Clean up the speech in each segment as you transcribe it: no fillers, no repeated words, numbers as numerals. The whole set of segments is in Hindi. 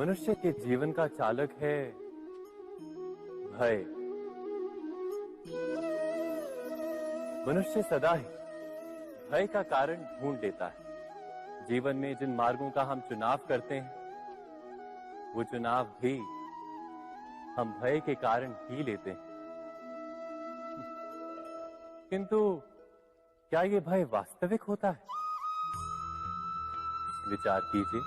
मनुष्य के जीवन का चालक है भय। मनुष्य सदा ही भय का कारण ढूंढ लेता है। जीवन में जिन मार्गों का हम चुनाव करते हैं वो चुनाव भी हम भय के कारण ही लेते हैं। किंतु क्या ये भय वास्तविक होता है? विचार कीजिए।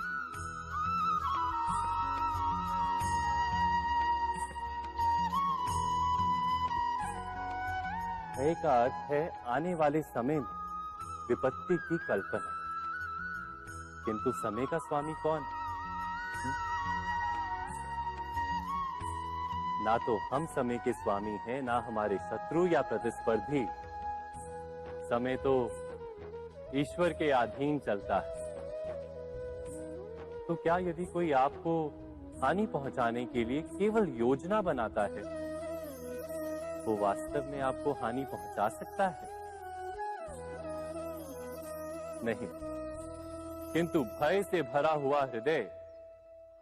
भय का अर्थ है आने वाले समय में विपत्ति की कल्पना। किंतु समय का स्वामी कौन? ना तो हम समय के स्वामी हैं, ना हमारे शत्रु या प्रतिस्पर्धी। समय तो ईश्वर के अधीन चलता है। तो क्या यदि कोई आपको हानि पहुंचाने के लिए केवल योजना बनाता है, वो वास्तव में आपको हानि पहुंचा सकता है? नहीं। किंतु भय से भरा हुआ हृदय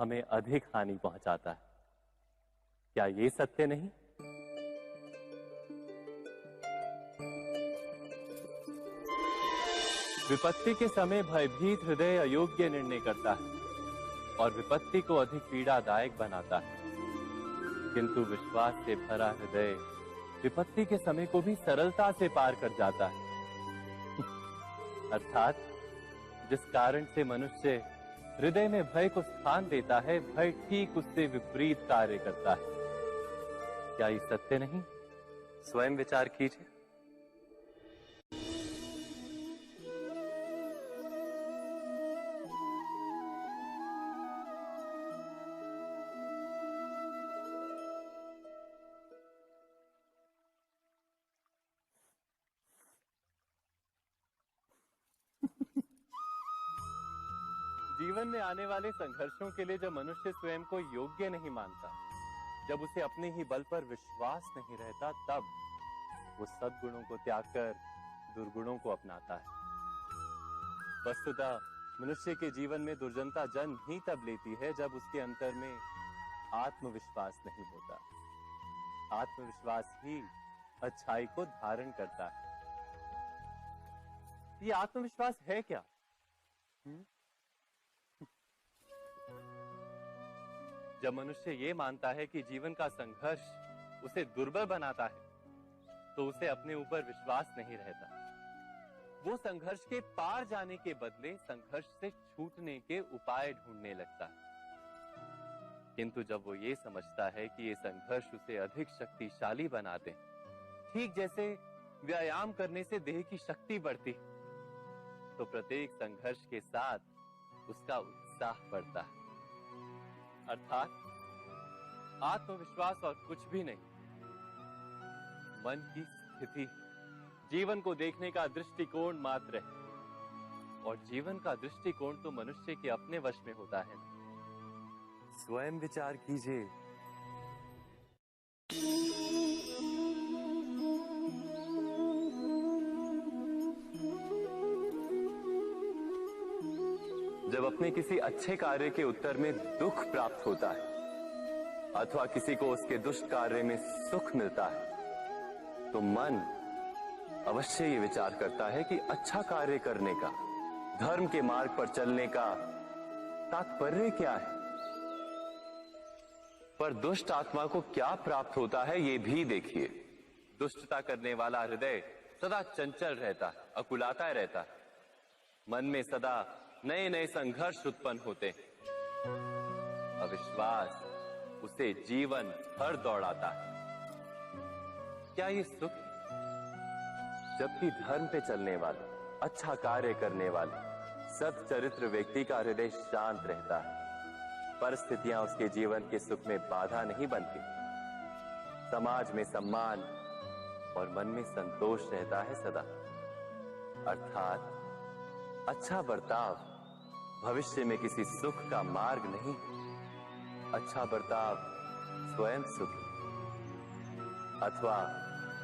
हमें अधिक हानि पहुंचाता है। क्या ये सत्य नहीं? विपत्ति के समय भयभीत हृदय अयोग्य निर्णय करता है और विपत्ति को अधिक पीड़ादायक बनाता है। किंतु विश्वास से भरा हृदय विपत्ति के समय को भी सरलता से पार कर जाता है। अर्थात जिस कारण से मनुष्य हृदय में भय को स्थान देता है, भय ठीक उससे विपरीत कार्य करता है। क्या ये सत्य नहीं? स्वयं विचार कीजिए। जीवन में आने वाले संघर्षों के लिए जब मनुष्य स्वयं को योग्य नहीं मानता, जब उसे अपने ही बल पर विश्वास नहीं रहता, तब वो सद्गुणों को त्याग कर दुर्गुणों को अपनाता है। वस्तुतः मनुष्य के जीवन में दुर्जनता जन्म ही तब लेती है जब उसके अंतर में आत्मविश्वास नहीं होता। आत्मविश्वास ही अच्छाई को धारण करता है। ये आत्मविश्वास है क्या? जब मनुष्य ये मानता है कि जीवन का संघर्ष उसे दुर्बल बनाता है, तो उसे अपने ऊपर विश्वास नहीं रहता। वो संघर्ष के पार जाने के बदले संघर्ष से छूटने के उपाय ढूंढने लगता है। किंतु जब वो ये समझता है कि ये संघर्ष उसे अधिक शक्तिशाली बनाते हैं, ठीक जैसे व्यायाम करने से देह की शक्ति बढ़ती, तो प्रत्येक संघर्ष के साथ उसका उत्साह बढ़ता है। अर्थात आत्मविश्वास और कुछ भी नहीं, मन की स्थिति, जीवन को देखने का दृष्टिकोण मात्र है। और जीवन का दृष्टिकोण तो मनुष्य के अपने वश में होता है। स्वयं विचार कीजिए। जब अपने किसी अच्छे कार्य के उत्तर में दुख प्राप्त होता है अथवा किसी को उसके दुष्ट कार्य में सुख मिलता है, तो मन अवश्य ये विचार करता है कि अच्छा कार्य करने का, धर्म के मार्ग पर चलने का तात्पर्य क्या है। पर दुष्ट आत्मा को क्या प्राप्त होता है ये भी देखिए। दुष्टता करने वाला हृदय सदा चंचल रहता है, अकुलाता रहता है। मन में सदा नए नए संघर्ष उत्पन्न होते हैं। अविश्वास उसे जीवन भर दौड़ाता है। क्या ये सुख? जबकि धर्म पे चलने वाले, अच्छा कार्य करने वाले, सच्चरित्र व्यक्ति का हृदय शांत रहता है। परिस्थितियां उसके जीवन के सुख में बाधा नहीं बनती। समाज में सम्मान और मन में संतोष रहता है सदा। अर्थात अच्छा बर्ताव भविष्य में किसी सुख का मार्ग नहीं। अच्छा बर्ताव स्वयं सुख, अथवा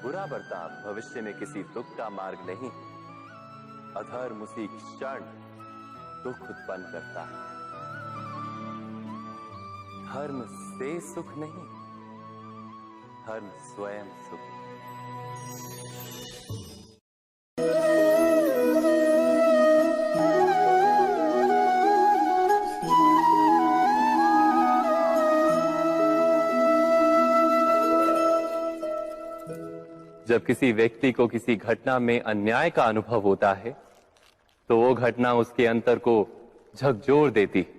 बुरा बर्ताव भविष्य में किसी दुख का मार्ग नहीं। अधर्म उसी क्षण दुख उत्पन्न करता है। धर्म से सुख नहीं, धर्म स्वयं सुख है। जब किसी व्यक्ति को किसी घटना में अन्याय का अनुभव होता है तो वो घटना उसके अंतर को झकझोर देती है।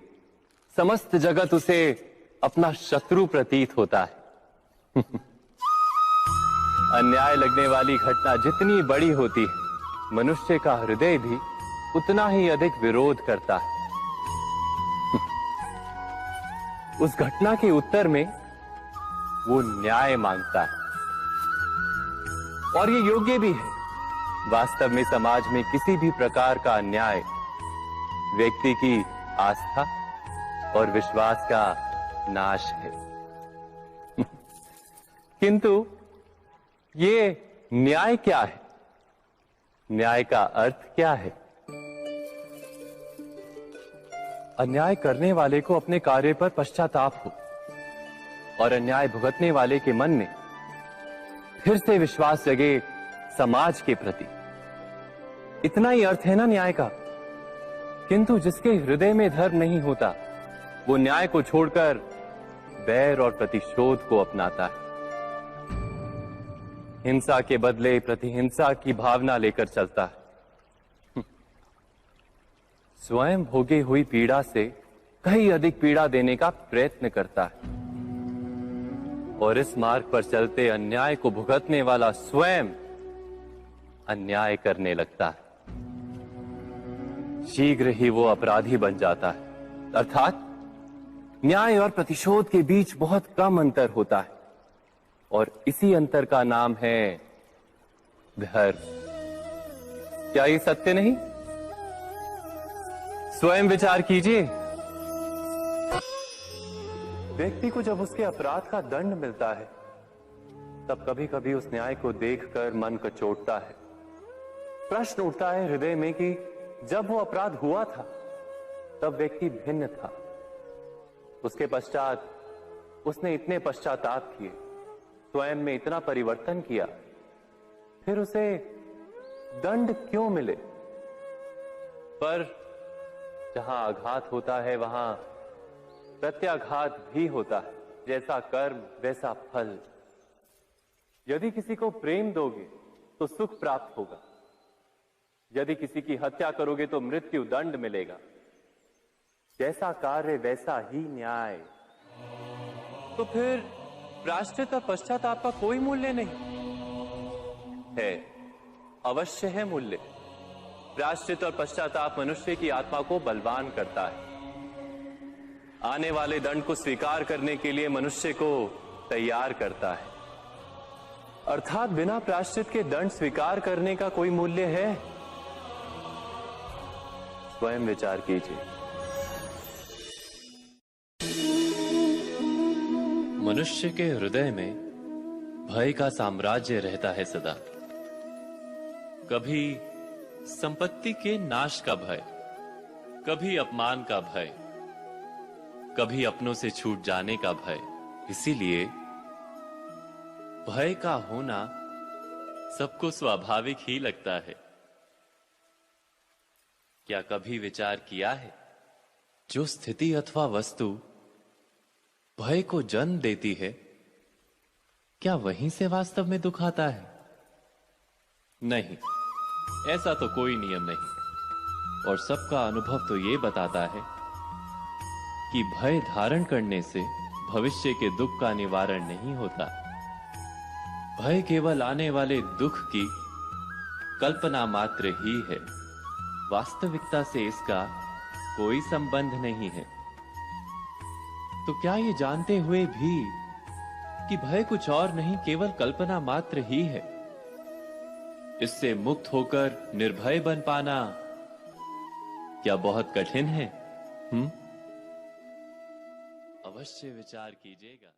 समस्त जगत उसे अपना शत्रु प्रतीत होता है। अन्याय लगने वाली घटना जितनी बड़ी होती है, मनुष्य का हृदय भी उतना ही अधिक विरोध करता है। उस घटना के उत्तर में वो न्याय मांगता है, और ये योग्य भी है। वास्तव में समाज में किसी भी प्रकार का अन्याय व्यक्ति की आस्था और विश्वास का नाश है। किंतु ये न्याय क्या है? न्याय का अर्थ क्या है? अन्याय करने वाले को अपने कार्य पर पश्चाताप हो और अन्याय भुगतने वाले के मन में फिर से विश्वास जगे समाज के प्रति। इतना ही अर्थ है ना न्याय का। किंतु जिसके हृदय में धर्म नहीं होता, वो न्याय को छोड़कर बैर और प्रतिशोध को अपनाता है। हिंसा के बदले प्रतिहिंसा की भावना लेकर चलता है। स्वयं भोगी हुई पीड़ा से कहीं अधिक पीड़ा देने का प्रयत्न करता है, और इस मार्ग पर चलते अन्याय को भुगतने वाला स्वयं अन्याय करने लगता है। शीघ्र ही वो अपराधी बन जाता है। अर्थात न्याय और प्रतिशोध के बीच बहुत कम अंतर होता है, और इसी अंतर का नाम है धर्म। क्या ये सत्य नहीं? स्वयं विचार कीजिए। व्यक्ति को जब उसके अपराध का दंड मिलता है, तब कभी कभी उस न्याय को देखकर मन कचोटता है। प्रश्न उठता है हृदय में कि जब वो अपराध हुआ था तब व्यक्ति भिन्न था। उसके पश्चात उसने इतने पश्चाताप किए, स्वयं में इतना परिवर्तन किया, फिर उसे दंड क्यों मिले? पर जहां आघात होता है वहां प्रत्याघात भी होता है। जैसा कर्म वैसा फल। यदि किसी को प्रेम दोगे तो सुख प्राप्त होगा, यदि किसी की हत्या करोगे तो मृत्यु दंड मिलेगा। जैसा कार्य वैसा ही न्याय। तो फिर प्रायश्चित और पश्चाताप का कोई मूल्य नहीं है? अवश्य है मूल्य। प्रायश्चित और पश्चाताप मनुष्य की आत्मा को बलवान करता है। आने वाले दंड को स्वीकार करने के लिए मनुष्य को तैयार करता है। अर्थात बिना प्रायश्चित के दंड स्वीकार करने का कोई मूल्य है? स्वयं विचार कीजिए। मनुष्य के हृदय में भय का साम्राज्य रहता है सदा। कभी संपत्ति के नाश का भय, कभी अपमान का भय, कभी अपनों से छूट जाने का भय। इसीलिए भय का होना सबको स्वाभाविक ही लगता है। क्या कभी विचार किया है, जो स्थिति अथवा वस्तु भय को जन्म देती है, क्या वहीं से वास्तव में दुख आता है? नहीं, ऐसा तो कोई नियम नहीं। और सबका अनुभव तो ये बताता है कि भय धारण करने से भविष्य के दुख का निवारण नहीं होता। भय केवल आने वाले दुख की कल्पना मात्र ही है। वास्तविकता से इसका कोई संबंध नहीं है। तो क्या ये जानते हुए भी कि भय कुछ और नहीं, केवल कल्पना मात्र ही है, इससे मुक्त होकर निर्भय बन पाना क्या बहुत कठिन है? अवश्य विचार कीजिएगा।